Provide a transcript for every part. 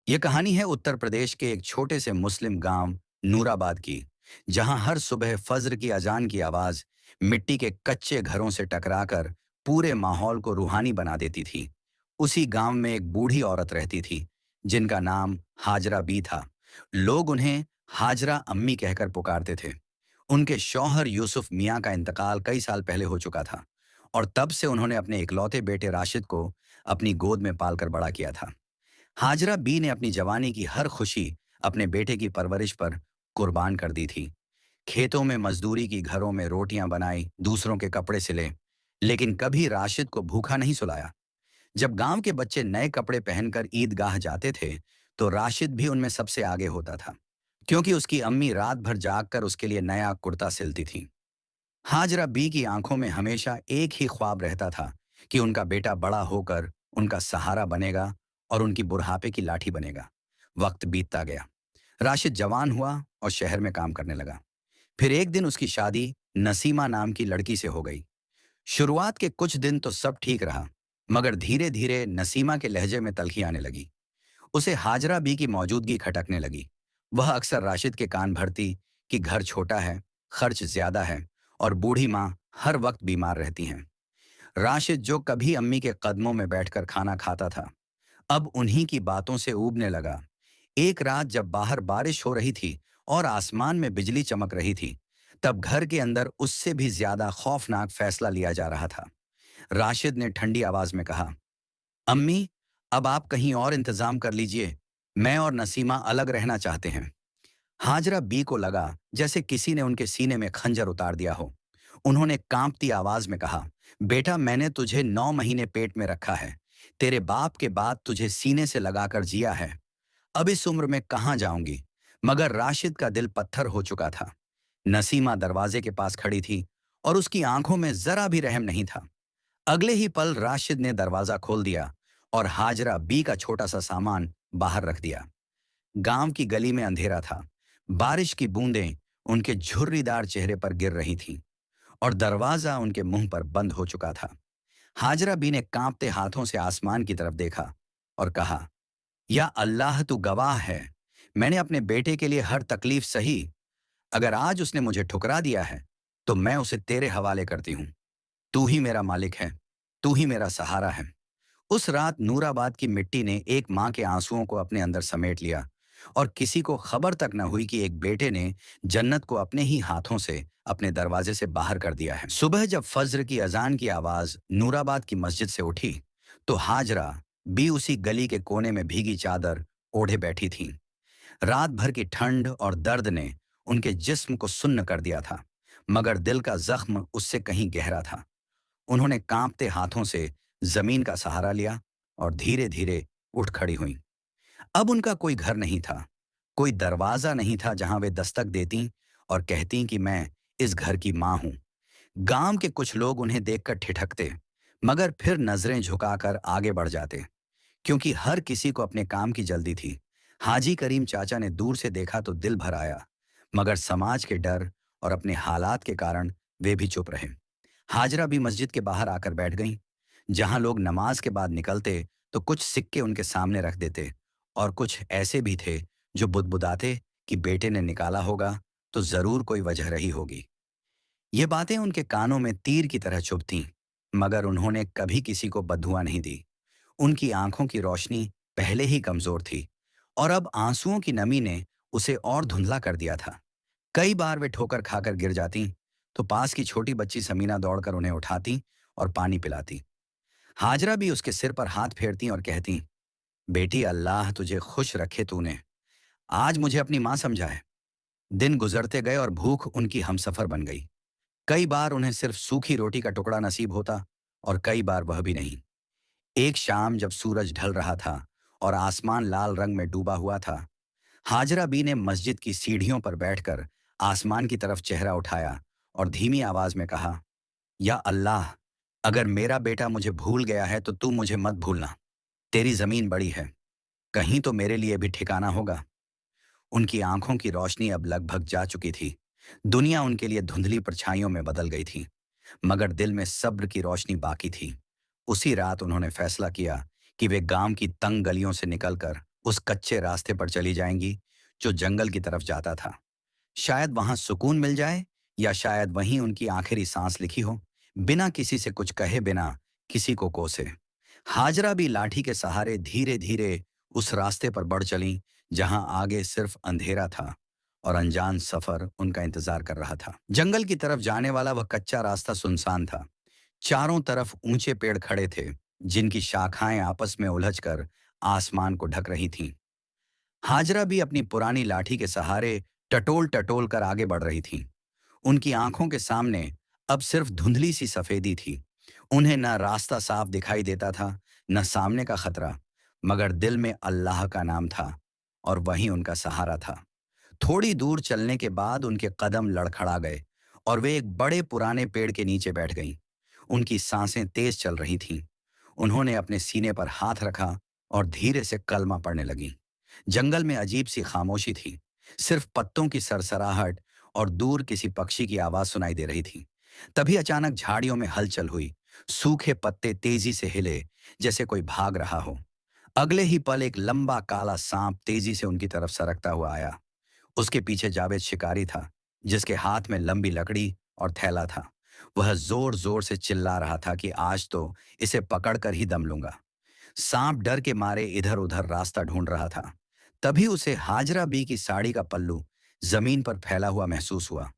यह कहानी है उत्तर प्रदेश के एक छोटे से मुस्लिम गांव नूराबाद की, जहां हर सुबह फज्र की अजान की आवाज मिट्टी के कच्चे घरों से टकराकर पूरे माहौल को रूहानी बना देती थी। उसी गांव में एक बूढ़ी औरत रहती थी, जिनका नाम हाजरा बी था। लोग उन्हें हाजरा अम्मी कहकर पुकारते थे। उनके शौहर यूसुफ मियाँ का इंतकाल कई साल पहले हो चुका था, और तब से उन्होंने अपने इकलौते बेटे राशिद को अपनी गोद में पालकर बड़ा किया था। हाजरा बी ने अपनी जवानी की हर खुशी अपने बेटे की परवरिश पर कुर्बान कर दी थी। खेतों में मजदूरी की, घरों में रोटियां बनाई, दूसरों के कपड़े सिले, लेकिन कभी राशिद को भूखा नहीं सुलाया। जब गांव के बच्चे नए कपड़े पहनकर ईदगाह जाते थे, तो राशिद भी उनमें सबसे आगे होता था, क्योंकि उसकी अम्मी रात भर जागकर उसके लिए नया कुर्ता सिलती थी। हाजरा बी की आंखों में हमेशा एक ही ख्वाब रहता था कि उनका बेटा बड़ा होकर उनका सहारा बनेगा और उनकी बुढ़ापे की लाठी बनेगा। वक्त बीतता गया। राशिद जवान हुआ और शहर में काम करने लगा। फिर एक दिन उसकी शादी नसीमा नाम की लड़की से हो गई। शुरुआत के कुछ दिन तो सब ठीक रहा, मगर धीरे धीरे नसीमा के लहजे में तल्खी आने लगी। उसे हाजरा बी की मौजूदगी खटकने लगी। वह अक्सर राशिद के कान भरती कि घर छोटा है, खर्च ज्यादा है, और बूढ़ी माँ हर वक्त बीमार रहती हैं। राशिद, जो कभी अम्मी के कदमों में बैठकर खाना खाता था, अब उन्हीं की बातों से ऊबने लगा। एक रात जब बाहर बारिश हो रही थी और आसमान में बिजली चमक रही थी, तब घर के अंदर उससे भी ज्यादा खौफनाक फैसला लिया जा रहा था। राशिद ने ठंडी आवाज में कहा, अम्मी, अब आप कहीं और इंतजाम कर लीजिए। मैं और नसीमा अलग रहना चाहते हैं। हाजरा बी को लगा जैसे किसी ने उनके सीने में खंजर उतार दिया हो। उन्होंने कांपती आवाज में कहा, बेटा, मैंने तुझे 9 महीने पेट में रखा है। तेरे बाप के बाद तुझे सीने से लगाकर जिया है। अब इस उम्र में कहाँ जाऊंगी? मगर राशिद का दिल पत्थर हो चुका था। नसीमा दरवाजे के पास खड़ी थी और उसकी आंखों में जरा भी रहम नहीं था। अगले ही पल राशिद ने दरवाजा खोल दिया और हाजरा बी का छोटा सा सामान बाहर रख दिया। गांव की गली में अंधेरा था। बारिश की बूंदें उनके झुर्रीदार चेहरे पर गिर रही थीं, और दरवाजा उनके मुंह पर बंद हो चुका था। हाजरा बी ने कांपते हाथों से आसमान की तरफ देखा और कहा, या अल्लाह, तू गवाह है। मैंने अपने बेटे के लिए हर तकलीफ सही। अगर आज उसने मुझे ठुकरा दिया है, तो मैं उसे तेरे हवाले करती हूँ। तू ही मेरा मालिक है, तू ही मेरा सहारा है। उस रात नूराबाद की मिट्टी ने एक माँ के आंसुओं को अपने अंदर समेट लिया, और किसी को खबर तक न हुई कि एक बेटे ने जन्नत को अपने ही हाथों से अपने दरवाजे से बाहर कर दिया है। सुबह जब फज्र की अजान की आवाज नूराबाद की मस्जिद से उठी, तो हाजरा भी उसी गली के कोने में भीगी चादर ओढ़े बैठी थीं। रात भर की ठंड और दर्द ने उनके जिस्म को सुन्न कर दिया था, मगर दिल का जख्म उससे कहीं गहरा था। उन्होंने कांपते हाथों से जमीन का सहारा लिया और धीरे धीरे उठ खड़ी हुईं। अब उनका कोई घर नहीं था, कोई दरवाजा नहीं था जहां वे दस्तक देती और कहती कि मैं इस घर की मां हूं। गांव के कुछ लोग उन्हें देखकर ठिठकते, मगर फिर नजरें झुकाकर आगे बढ़ जाते, क्योंकि हर किसी को अपने काम की जल्दी थी। हाजी करीम चाचा ने दूर से देखा तो दिल भर आया, मगर समाज के डर और अपने हालात के कारण वे भी चुप रहे। हाजरा भी मस्जिद के बाहर आकर बैठ गईं। जहां लोग नमाज के बाद निकलते, तो कुछ सिक्के उनके सामने रख देते, और कुछ ऐसे भी थे जो बुदबुदाते कि बेटे ने निकाला होगा तो जरूर कोई वजह रही होगी। ये बातें उनके कानों में तीर की तरह चुभतीं, मगर उन्होंने कभी किसी को बद्दुआ नहीं दी। उनकी आंखों की रोशनी पहले ही कमजोर थी, और अब आंसुओं की नमी ने उसे और धुंधला कर दिया था। कई बार वे ठोकर खाकर गिर जाती, तो पास की छोटी बच्ची समीना दौड़कर उन्हें उठाती और पानी पिलाती। हाजरा भी उसके सिर पर हाथ फेरती और कहती, बेटी, अल्लाह तुझे खुश रखे, तूने आज मुझे अपनी मां समझा है। दिन गुजरते गए और भूख उनकी हमसफर बन गई। कई बार उन्हें सिर्फ सूखी रोटी का टुकड़ा नसीब होता, और कई बार वह भी नहीं। एक शाम जब सूरज ढल रहा था और आसमान लाल रंग में डूबा हुआ था, हाजरा बी ने मस्जिद की सीढ़ियों पर बैठकर आसमान की तरफ चेहरा उठाया और धीमी आवाज में कहा, या अल्लाह, अगर मेरा बेटा मुझे भूल गया है तो तू मुझे मत भूलना। तेरी जमीन बड़ी है, कहीं तो मेरे लिए भी ठिकाना होगा। उनकी आंखों की रोशनी अब लगभग जा चुकी थी। दुनिया उनके लिए धुंधली परछाइयों में बदल गई थी, मगर दिल में सब्र की रोशनी बाकी थी। उसी रात उन्होंने फैसला किया कि वे गांव की तंग गलियों से निकलकर उस कच्चे रास्ते पर चली जाएंगी जो जंगल की तरफ जाता था। शायद वहां सुकून मिल जाए, या शायद वहीं उनकी आखिरी सांस लिखी हो, बिना किसी से कुछ कहे, बिना किसी को कोसे। हाजरा भी लाठी के सहारे धीरे धीरे उस रास्ते पर बढ़ चली जहां आगे सिर्फ अंधेरा था और अनजान सफर उनका इंतजार कर रहा था। जंगल की तरफ जाने वाला वह कच्चा रास्ता सुनसान था। चारों तरफ ऊंचे पेड़ खड़े थे, जिनकी शाखाएं आपस में उलझकर आसमान को ढक रही थीं। हाजरा भी अपनी पुरानी लाठी के सहारे टटोल टटोल कर आगे बढ़ रही थीं। उनकी आंखों के सामने अब सिर्फ धुंधली सी सफेदी थी। उन्हें न रास्ता साफ दिखाई देता था, न सामने का खतरा, मगर दिल में अल्लाह का नाम था और वही उनका सहारा था। थोड़ी दूर चलने के बाद उनके कदम लड़खड़ा गए और वे एक बड़े पुराने पेड़ के नीचे बैठ गईं। उनकी सांसें तेज चल रही थीं। उन्होंने अपने सीने पर हाथ रखा और धीरे से कलमा पढ़ने लगीं। जंगल में अजीब सी खामोशी थी। सिर्फ पत्तों की सरसराहट और दूर किसी पक्षी की आवाज सुनाई दे रही थी। तभी अचानक झाड़ियों में हलचल हुई। सूखे पत्ते तेजी से हिले, जैसे कोई भाग रहा हो। अगले ही पल एक लंबा काला सांप तेजी से उनकी तरफ सरकता हुआ आया। उसके पीछे जावेद शिकारी था, जिसके हाथ में लंबी लकड़ी और थैला था। वह जोर जोर से चिल्ला रहा था कि आज तो इसे पकड़कर ही दम लूंगा। सांप डर के मारे इधर उधर रास्ता ढूंढ रहा था। तभी उसे हाजरा बी की साड़ी का पल्लू जमीन पर फैला हुआ महसूस हुआ।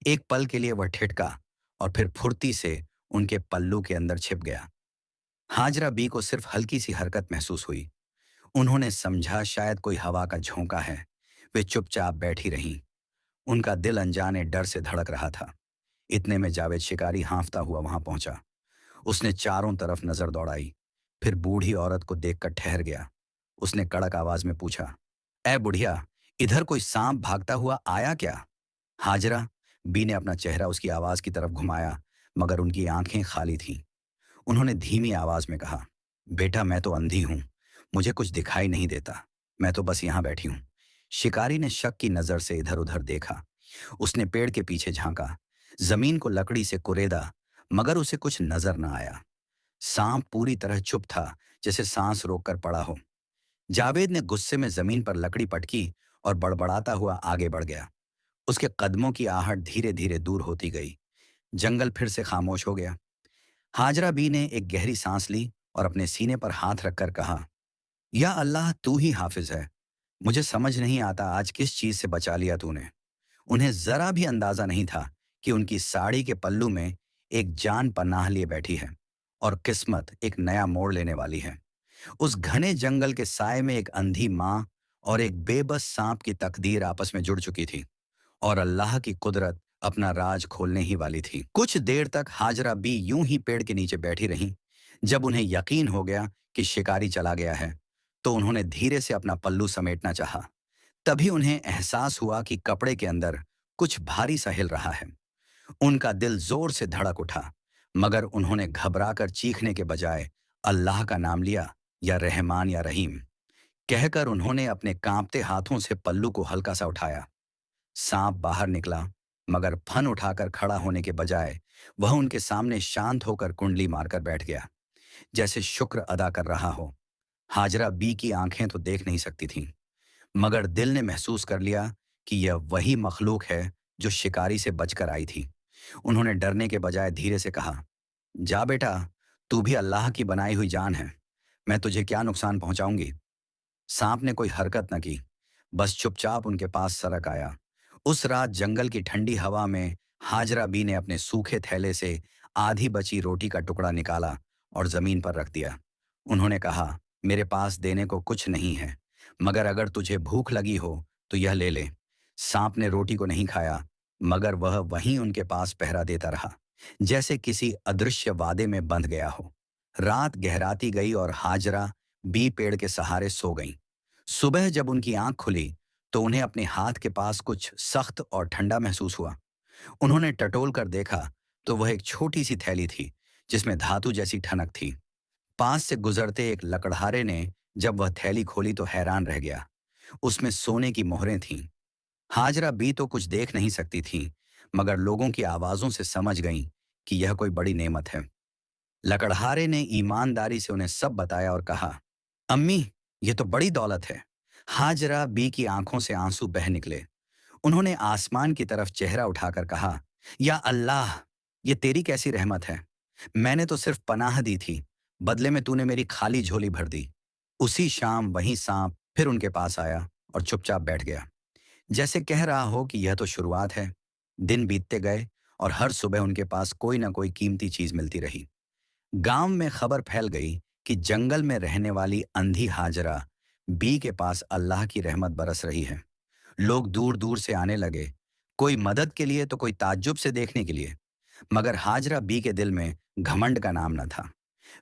एक पल के लिए वह ठिठका और फिर फुर्ती से उनके पल्लू के अंदर छिप गया। हाजरा बी को सिर्फ हल्की सी हरकत महसूस हुई। उन्होंने समझा शायद कोई हवा का झोंका है। वे चुपचाप बैठी रहीं। उनका दिल अनजाने डर से धड़क रहा था। इतने में जावेद शिकारी हाँफता हुआ वहां पहुंचा। उसने चारों तरफ नजर दौड़ाई, फिर बूढ़ी औरत को देखकर ठहर गया। उसने कड़क आवाज में पूछा, ए बुढ़िया, इधर कोई सांप भागता हुआ आया क्या? हाजरा बी ने अपना चेहरा उसकी आवाज की तरफ घुमाया, मगर उनकी आंखें खाली थीं। उन्होंने धीमी आवाज में कहा, बेटा मैं तो अंधी हूं, मुझे कुछ दिखाई नहीं देता, मैं तो बस यहां बैठी हूं। शिकारी ने शक की नजर से इधर उधर देखा। उसने पेड़ के पीछे झांका, जमीन को लकड़ी से कुरेदा, मगर उसे कुछ नजर न आया। सांप पूरी तरह चुप था, जैसे सांस रोककर पड़ा हो। जावेद ने गुस्से में जमीन पर लकड़ी पटकी और बड़बड़ाता हुआ आगे बढ़ गया। उसके कदमों की आहट धीरे धीरे दूर होती गई। जंगल फिर से खामोश हो गया। हाजरा बी ने एक गहरी सांस ली और अपने सीने पर हाथ रखकर कहा, या अल्लाह तू ही हाफिज है। मुझे समझ नहीं आता आज किस चीज से बचा लिया तूने। उन्हें जरा भी अंदाजा नहीं था कि उनकी साड़ी के पल्लू में एक जान पनाह लिए बैठी है और किस्मत एक नया मोड़ लेने वाली है। उस घने जंगल के साए में एक अंधी माँ और एक बेबस सांप की तकदीर आपस में जुड़ चुकी थी, और अल्लाह की कुदरत अपना राज खोलने ही वाली थी। कुछ देर तक हाजरा बी यूं ही पेड़ के नीचे बैठी रहीं। जब उन्हें यकीन हो गया कि शिकारी चला गया है, तो उन्होंने धीरे से अपना पल्लू समेटना चाहा। तभी उन्हें एहसास हुआ कि कपड़े के अंदर कुछ भारी सा हिल रहा है। उनका दिल जोर से धड़क उठा, मगर उन्होंने घबराकर चीखने के बजाय अल्लाह का नाम लिया, या रहमान या रहीम कहकर उन्होंने अपने कांपते हाथों से पल्लू को हल्का सा उठाया। सांप बाहर निकला, मगर फन उठाकर खड़ा होने के बजाय वह उनके सामने शांत होकर कुंडली मारकर बैठ गया, जैसे शुक्र अदा कर रहा हो। हाजरा बी की आंखें तो देख नहीं सकती थीं, मगर दिल ने महसूस कर लिया कि यह वही मखलूक है जो शिकारी से बचकर आई थी। उन्होंने डरने के बजाय धीरे से कहा, जा बेटा, तू भी अल्लाह की बनाई हुई जान है, मैं तुझे क्या नुकसान पहुंचाऊंगी। सांप ने कोई हरकत न की, बस चुपचाप उनके पास सरक आया। उस रात जंगल की ठंडी हवा में हाजरा बी ने अपने सूखे थैले से आधी बची रोटी का टुकड़ा निकाला और जमीन पर रख दिया। उन्होंने कहा, मेरे पास देने को कुछ नहीं है, मगर अगर तुझे भूख लगी हो तो यह ले ले। सांप ने रोटी को नहीं खाया, मगर वह वहीं उनके पास पहरा देता रहा, जैसे किसी अदृश्य वादे में बंध गया हो। रात गहराती गई और हाजरा बी पेड़ के सहारे सो गईं। सुबह जब उनकी आंख खुली, तो उन्हें अपने हाथ के पास कुछ सख्त और ठंडा महसूस हुआ। उन्होंने टटोल कर देखा, तो वह एक छोटी सी थैली थी, जिसमें धातु जैसी ठनक थी। पास से गुजरते एक लकड़हारे ने जब वह थैली खोली तो हैरान रह गया। उसमें सोने की मोहरें थीं। हाजरा बी तो कुछ देख नहीं सकती थीं, मगर लोगों की आवाजों से समझ गईं कि यह कोई बड़ी नेमत है। लकड़हारे ने ईमानदारी से उन्हें सब बताया और कहा, अम्मी, ये तो बड़ी दौलत है। हाजरा बी की आंखों से आंसू बह निकले। उन्होंने आसमान की तरफ चेहरा उठाकर कहा, या अल्लाह, ये तेरी कैसी रहमत है। मैंने तो सिर्फ पनाह दी थी, बदले में तूने मेरी खाली झोली भर दी। उसी शाम वही सांप फिर उनके पास आया और चुपचाप बैठ गया, जैसे कह रहा हो कि यह तो शुरुआत है। दिन बीतते गए और हर सुबह उनके पास कोई ना कोई कीमती चीज मिलती रही। गांव में खबर फैल गई कि जंगल में रहने वाली अंधी हाजरा बी के पास अल्लाह की रहमत बरस रही है। लोग दूर दूर से आने लगे, कोई मदद के लिए तो कोई ताज्जुब से देखने के लिए। मगर हाजरा बी के दिल में घमंड का नाम न था।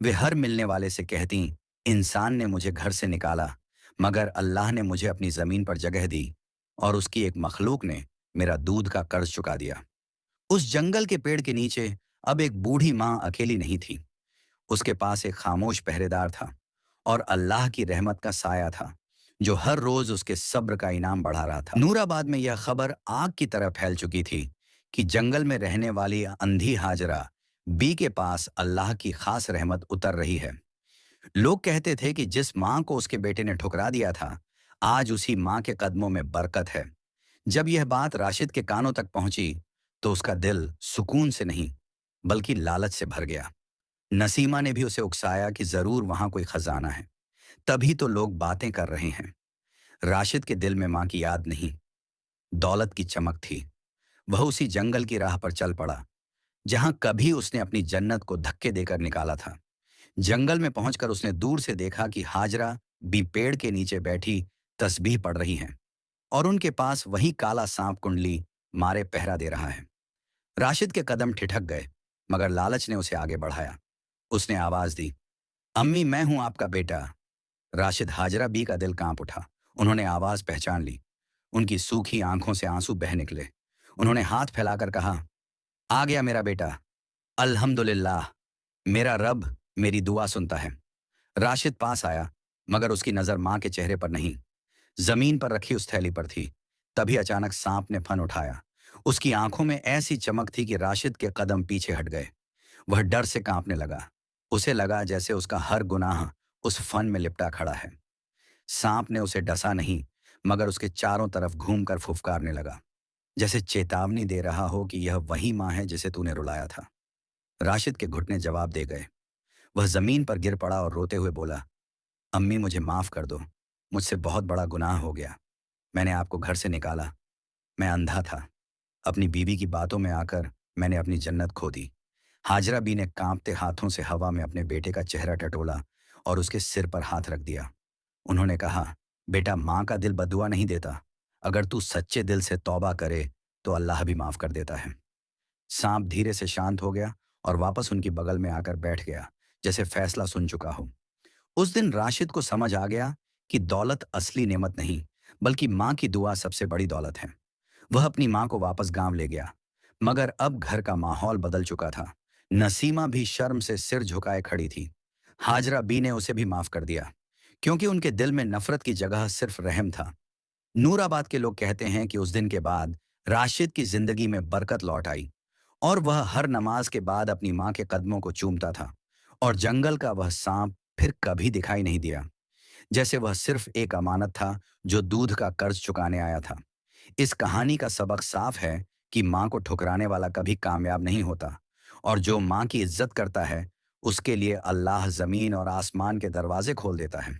वे हर मिलने वाले से कहती, इंसान ने मुझे घर से निकाला, मगर अल्लाह ने मुझे अपनी जमीन पर जगह दी, और उसकी एक मखलूक ने मेरा दूध का कर्ज चुका दिया। उस जंगल के पेड़ के नीचे अब एक बूढ़ी माँ अकेली नहीं थी। उसके पास एक खामोश पहरेदार था और अल्लाह की रहमत का साया था, जो हर रोज उसके सब्र का इनाम बढ़ा रहा था। नूराबाद में यह खबर आग की तरह फैल चुकी थी कि जंगल में रहने वाली अंधी हाजरा बी के पास अल्लाह की खास रहमत उतर रही है। लोग कहते थे कि जिस माँ को उसके बेटे ने ठुकरा दिया था, आज उसी माँ के कदमों में बरकत है। जब यह बात राशिद के कानों तक पहुंची, तो उसका दिल सुकून से नहीं बल्कि लालच से भर गया। नसीमा ने भी उसे उकसाया कि जरूर वहां कोई खजाना है, तभी तो लोग बातें कर रहे हैं। राशिद के दिल में मां की याद नहीं, दौलत की चमक थी। वह उसी जंगल की राह पर चल पड़ा जहां कभी उसने अपनी जन्नत को धक्के देकर निकाला था। जंगल में पहुंचकर उसने दूर से देखा कि हाजरा भी पेड़ के नीचे बैठी तस्बीह पढ़ रही हैं, और उनके पास वही काला सांप कुंडली मारे पहरा दे रहा है। राशिद के कदम ठिठक गए, मगर लालच ने उसे आगे बढ़ाया। उसने आवाज दी, अम्मी, मैं हूं आपका बेटा। राशिद हाजरा बी का दिल कांप उठा। उन्होंने आवाज पहचान ली। उनकी सूखी आंखों से आंसू बह निकले। उन्होंने हाथ फैलाकर कहा, आ गया मेरा बेटा। अल्हम्दुलिल्लाह, मेरा रब मेरी दुआ सुनता है। राशिद पास आया, मगर उसकी नजर मां के चेहरे पर नहीं, जमीन पर रखी उस थैली पर थी। तभी अचानक सांप ने फन उठाया। उसकी आंखों में ऐसी चमक थी कि राशिद के कदम पीछे हट गए। वह डर से कांपने लगा। उसे लगा जैसे उसका हर गुनाह उस फन में लिपटा खड़ा है। सांप ने उसे डसा नहीं, मगर उसके चारों तरफ घूमकर फुफकारने लगा, जैसे चेतावनी दे रहा हो कि यह वही मां है जिसे तूने रुलाया था। राशिद के घुटने जवाब दे गए। वह जमीन पर गिर पड़ा और रोते हुए बोला, अम्मी, मुझे माफ कर दो। मुझसे बहुत बड़ा गुनाह हो गया। मैंने आपको घर से निकाला। मैं अंधा था। अपनी बीवी की बातों में आकर मैंने अपनी जन्नत खो दी। हाजरा बी ने कांपते हाथों से हवा में अपने बेटे का चेहरा टटोला और उसके सिर पर हाथ रख दिया। उन्होंने कहा, बेटा, माँ का दिल बदुआ नहीं देता। अगर तू सच्चे दिल से तौबा करे तो अल्लाह भी माफ कर देता है। सांप धीरे से शांत हो गया और वापस उनकी बगल में आकर बैठ गया, जैसे फैसला सुन चुका हो। उस दिन राशिद को समझ आ गया कि दौलत असली नेमत नहीं, बल्कि माँ की दुआ सबसे बड़ी दौलत है। वह अपनी माँ को वापस गांव ले गया, मगर अब घर का माहौल बदल चुका था। नसीमा भी शर्म से सिर झुकाए खड़ी थी। हाजरा बी ने उसे भी माफ कर दिया, क्योंकि उनके दिल में नफरत की जगह सिर्फ रहम था। नूराबाद के लोग कहते हैं कि उस दिन के बाद राशिद की जिंदगी में बरकत लौट आई, और वह हर नमाज के बाद अपनी माँ के कदमों को चूमता था, और जंगल का वह सांप फिर कभी दिखाई नहीं दिया, जैसे वह सिर्फ एक अमानत था जो दूध का कर्ज चुकाने आया था। इस कहानी का सबक साफ है कि माँ को ठुकराने वाला कभी कामयाब नहीं होता, और जो माँ की इज्जत करता है उसके लिए अल्लाह जमीन और आसमान के दरवाजे खोल देता है।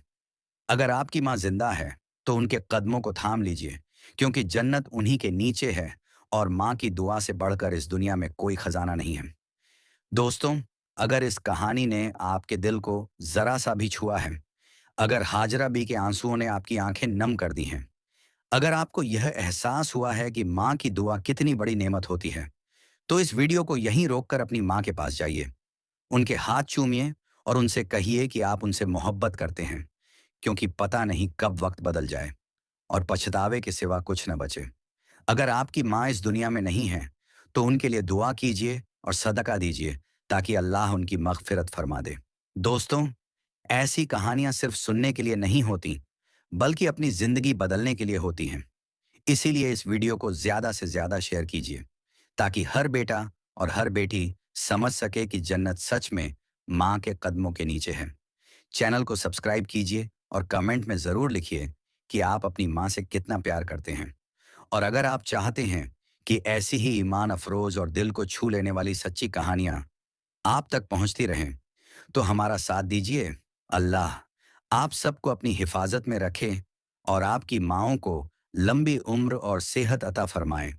अगर आपकी माँ जिंदा है तो उनके कदमों को थाम लीजिए, क्योंकि जन्नत उन्हीं के नीचे है, और माँ की दुआ से बढ़कर इस दुनिया में कोई खजाना नहीं है। दोस्तों, अगर इस कहानी ने आपके दिल को जरा सा भी छुआ है, अगर हाजरा बी के आंसुओं ने आपकी आंखें नम कर दी हैं, अगर आपको यह एहसास हुआ है कि माँ की दुआ कितनी बड़ी नेमत होती है, तो इस वीडियो को यहीं रोककर अपनी माँ के पास जाइए, उनके हाथ चूमिए और उनसे कहिए कि आप उनसे मोहब्बत करते हैं, क्योंकि पता नहीं कब वक्त बदल जाए और पछतावे के सिवा कुछ न बचे। अगर आपकी माँ इस दुनिया में नहीं है, तो उनके लिए दुआ कीजिए और सदका दीजिए, ताकि अल्लाह उनकी मगफिरत फरमा दे। दोस्तों, ऐसी कहानियां सिर्फ सुनने के लिए नहीं होती, बल्कि अपनी जिंदगी बदलने के लिए होती हैं। इसीलिए इस वीडियो को ज्यादा से ज्यादा शेयर कीजिए, ताकि हर बेटा और हर बेटी समझ सके कि जन्नत सच में माँ के कदमों के नीचे है। चैनल को सब्सक्राइब कीजिए और कमेंट में जरूर लिखिए कि आप अपनी माँ से कितना प्यार करते हैं। और अगर आप चाहते हैं कि ऐसी ही ईमान अफरोज और दिल को छू लेने वाली सच्ची कहानियां आप तक पहुंचती रहें, तो हमारा साथ दीजिए। अल्लाह आप सबको अपनी हिफाजत में रखे और आपकी माँओं को लंबी उम्र और सेहत अता फरमाए।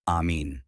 आमीन।